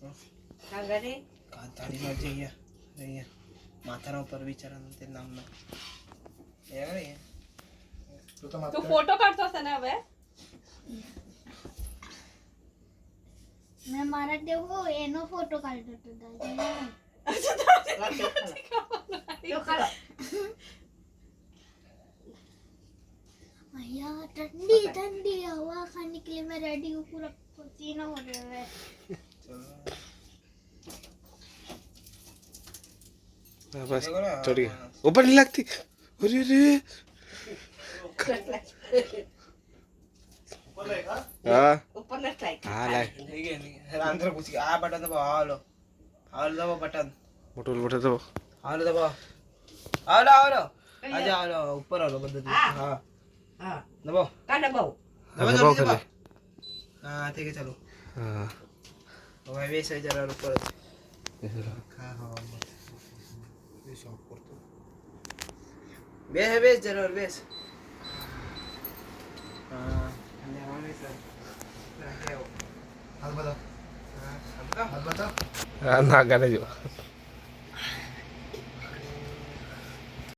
કાંગારે કાંતાળી માં જઈએ અહીંયા માથાના ઉપર વિચારવાનું તે નામનો તું ફોટો કાઢતો છે ને હવે મેં મારા દેવો એનો ફોટો કાઢ્યો હતો દાદા भैया ठंडी ठंडी हवा खाने के लिए मैं रेडी हूँ पूरा पसीना हो रहा है बस चढ़ गया ऊपर नहीं लगती अरे अरे हाँ ઉપર નથી લાઈક हाँ लाए અંદર પૂછી આ બટન દબાવો હાલો હાલો દબાવો બટન मोटो मोटो तो હાલો દબાવો હાલો હાલો આજા હાલો ઉપર હાલો બધું હા હા દબાવો કાઢે બહુ दबाओ कर ले હા ઠીક છે ચાલો हाँ હવે વેસ જરા ઉપર ऐसे लो હા હા વેસ ઉપર તો બેસ જરા બેસ હા અને હવે વેસ હાલ બતાવો હા હાલ બતાવો हाँ ना गाने जो